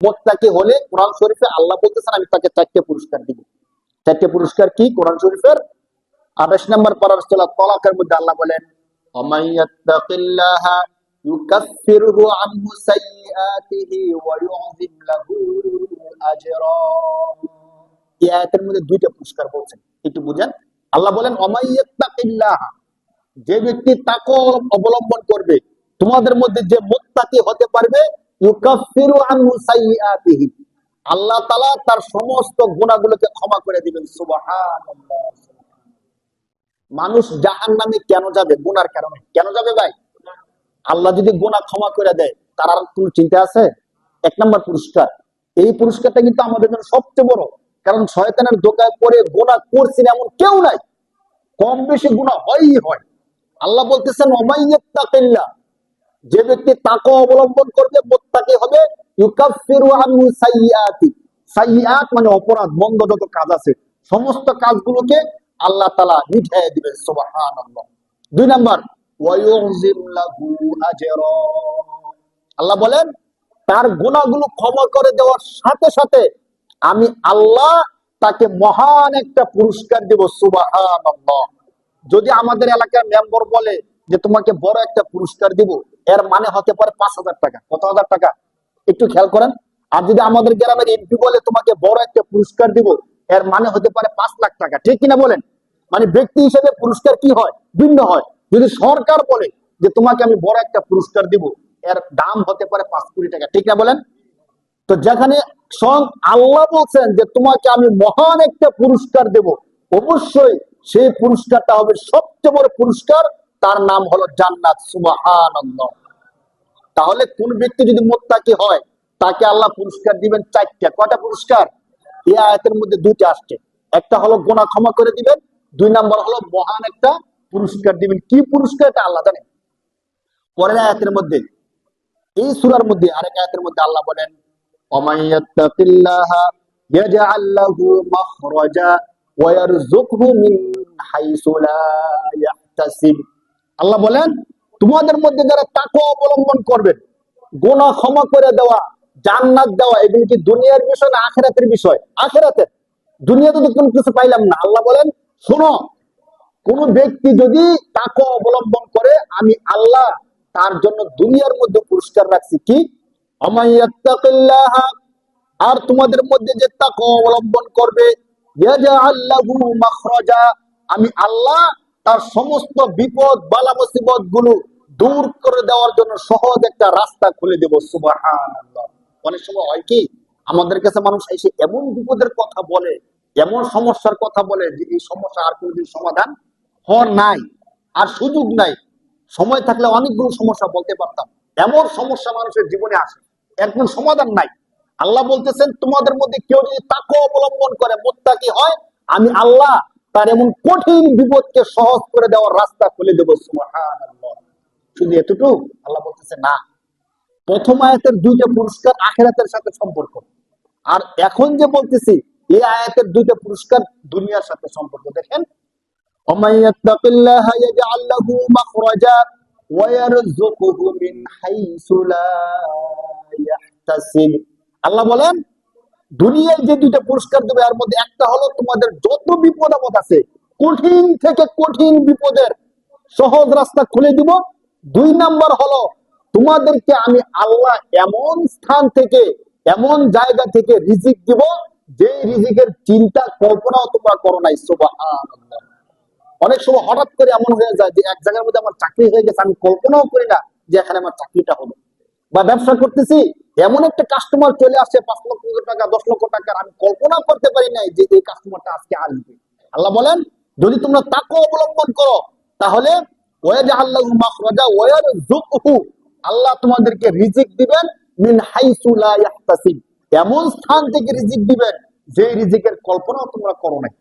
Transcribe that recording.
মোত্তাকি হলে কোরআন শরীফে আল্লাহ বলতেছেন আমি তাকে 4টে পুরস্কার দিব। 4টে পুরস্কার কি? কোরআন শরীফের 28 নম্বর পারার সূরা তালাকের মধ্যে আল্লাহ বলেন ওয়ামাইয়াত্তাকিল্লাহা ইউকাফফিরহু আনহু সাইয়্যাতিহি ওয়া ইউযিম লাহু আজরা। এই আয়াতের মধ্যে 2টা পুরস্কার বলছেন, একটু বুঝেন। আল্লাহ বলেন ওয়ামাইয়াত্তাকিল্লাহা, যে ব্যক্তি তাকওয়া অবলম্বন করবে, তোমাদের মধ্যে যে মুত্তাকি হতে পারবে, ইউকাফফিরু আনহু সাইয়্যাতিহি, আল্লাহ তাআলা তার সমস্ত গুনাহগুলোকে ক্ষমা করে দিবেন। সুবহানাল্লাহ। মানুষ জাহান্নামে কেন যাবে? গুনার কারণে। কেন যাবে ভাই? আল্লাহ যদি গুনাহ ক্ষমা করে দেয়, তার আর কোনো চিন্তা আছে? 1 নম্বর পুরস্কার। এই পুরস্কারটা কিন্তু আমাদের জন্য সবচেয়ে বড়, কারণ শয়তানের ধোঁকায় পড়ে গুনাহ করছেন এমন কেউ নাই, কম বেশি গুনাহ হয়ই হয়। আল্লাহ বলতেছেন ওয়ামাইয়াত্তাকিল্লাহ, যে ব্যক্তি তাকওয়া অবলম্বন করবে, মুত্তাকি হবে, ইউকাফফিরু আনহু সাইয়্যাতি, সাইয়্যাত মানে অপরাধ, মন্দ যত কাজ আছে সমস্ত কাজগুলোকে আল্লাহ তাআলা মিটিয়ে দিবেন। সুবহানাল্লাহ। 2 নাম্বার ওয়া ইউযিম লাহু আজরা, আল্লাহ বলেন তার গুনাহগুলো ক্ষমা করে দেওয়ার সাথে সাথে আমি আল্লাহ তাকে মহান একটা পুরস্কার দেব। সুবহানাল্লাহ। যদি আমাদের এলাকার মেম্বার বলে যে তোমাকে বড় একটা পুরস্কার দিব, এর মানে হতে পারে 5,000 টাকা। কত হাজার টাকা? একটু খেয়াল করেন। আর যদি আমাদের গ্রামের এমপি বলে তোমাকে বড় একটা পুরস্কার দিব, এর মানে হতে পারে 5 লাখ টাকা। ঠিক কিনা বলেন? মানে ব্যক্তি হিসেবে পুরস্কার কি হয়? ভিন্ন হয়। যদি সরকার বলে যে তোমাকে আমি বড় একটা পুরস্কার দিব, এর দাম হতে পারে 5 কোটি টাকা। ঠিক না বলেন? তো যেখানে স্বয়ং আল্লাহ বলছেন যে তোমাকে আমি মহান একটা পুরস্কার দেব, অবশ্যই সেই পুরস্কারটা হবে সবচেয়ে বড় পুরস্কার, তার নাম হলো জান্নাত। সুবহানাল্লাহ। তাহলে কোন ব্যক্তি যদি মুত্তাকি হয়, তাকে আল্লাহ পুরস্কার দিবেন 4টা। কয়টা পুরস্কার? এই আয়াতের মধ্যে 2টা আসছে। একটা হলো গুনাহ ক্ষমা করে দিবেন, 2 নাম্বার হলো মহান একটা পুরস্কার দিবেন। কি পুরস্কার এটা আল্লাহ জানেন। পরের আয়াতের মধ্যে, এই সূরার মধ্যে আরেক আয়াতের মধ্যে আল্লাহ বলেন ওয়ামাইয়াত্তাকিল্লাহা ইয়াজআল লাহু মাখরাজা ওয়া ইয়ারযুকহু মিন হাইসু লা ইয়াহতাসিব। আল্লাহ বলেন তোমাদের মধ্যে যারা তাকওয়া অবলম্বন করবেন, গুনাহ ক্ষমা করে দেওয়া, জান্নাত দেওয়া, এগুলো কি দুনিয়ার বিষয় না আখিরাতের বিষয়? আখিরাতের। দুনিয়াতে তো কোনো কিছু পাইলাম না। আল্লাহ বলেন শোনো, কোন ব্যক্তি যদি তাকওয়া অবলম্বন করে, আমি আল্লাহ তার জন্য দুনিয়ার মধ্যে পুরস্কার রাখছি। কি? ওয়ামাইয়াত্তাকিল্লাহা, আর তোমাদের মধ্যে যে তাকওয়া অবলম্বন করবে, ইয়াজআল লাহু মাখরাজা, আমি আল্লাহ তার সমস্ত বিপদ বালা মুসিবত গুলো দূর করে দেওয়ার জন্য সহজ একটা রাস্তা খুলে দেব। সুবহানাল্লাহ। অনেক সময় হয় কি, আমাদের কাছে মানুষ এসে এমন বিপদের কথা বলে, এমন সমস্যার কথা বলে যে এই সমস্যা আর কোনোদিন সমাধান হওয়ার নাই, আর সুযোগ নাই। সময় থাকলে অনেকগুলো সমস্যা বলতে পারতাম। এমন সমস্যা মানুষের জীবনে আসে, এর কোনো সমাধান নাই। আল্লাহ বলতেছেন তোমাদের মধ্যে কেউ যদি তাকওয়া অবলম্বন করে, মুত্তাকি হয়, আমি আল্লাহ তার এমন কঠিন বিপদকে সহজ করে দেওয়ার রাস্তা খুলে দেব। সুবহানাল্লাহ। শুধু এতটুকু? আল্লাহ বলতেছে না, প্রথম আয়াতের 2টা পুরস্কার আখিরাতের সাথে সম্পর্ক, আর এখন যে বলতেছি এই আয়াতের 2টা পুরস্কার দুনিয়ার সাথে সম্পর্ক। দেখেন ওয়ামাইয়াত্তাকিল্লাহা ইয়াজআল লাহু মাখরাজা ওয়া ইয়ারযুকহু মিন হাইসু লা ইয়াহতাসিব। আল্লাহ বলেন দুনিয়ায় যে 2টা পুরস্কার দেবে, এর মধ্যে একটা হলো তোমাদের যত বিপদ আপদ আছে, কঠিন থেকে কঠিন বিপদের সহজ রাস্তা খুলে দিব। 2 নাম্বার হলো তোমাদেরকে আমি আল্লাহ এমন স্থান থেকে, এমন জায়গা থেকে রিজিক দিব, যে রিজিকের চিন্তা কল্পনাও তোমরা করো নাই। সুবহানাল্লাহ। অনেক সময় হঠাৎ করে এমন হয়ে যায় যে এক জায়গার মধ্যে আমার চাকরি হয়ে গেছে, আমি কল্পনাও করি না যে এখানে আমার চাকরিটা হবে। বা ব্যবসা করতেছি, এমন একটা কাস্টমার চলে আসছে 5 লক্ষ টাকা 10 লক্ষ টাকার, আমি কল্পনা করতে পারি নাই যে এই কাস্টমারটা আজকে আসবে। আল্লাহ বলেন যদি তোমরা তাকওয়া অবলম্বন করো, তাহলে ওয়াজআল লাহু মাখরাজা ওয়া ইয়ারযুকহু, আল্লাহ তোমাদেরকে রিজিক দিবেন মিন হাইসু লা ইয়াহতাসিব, এমন স্থান থেকে রিজিক দিবেন যে রিজিকের কল্পনাও তোমরা করো নাই।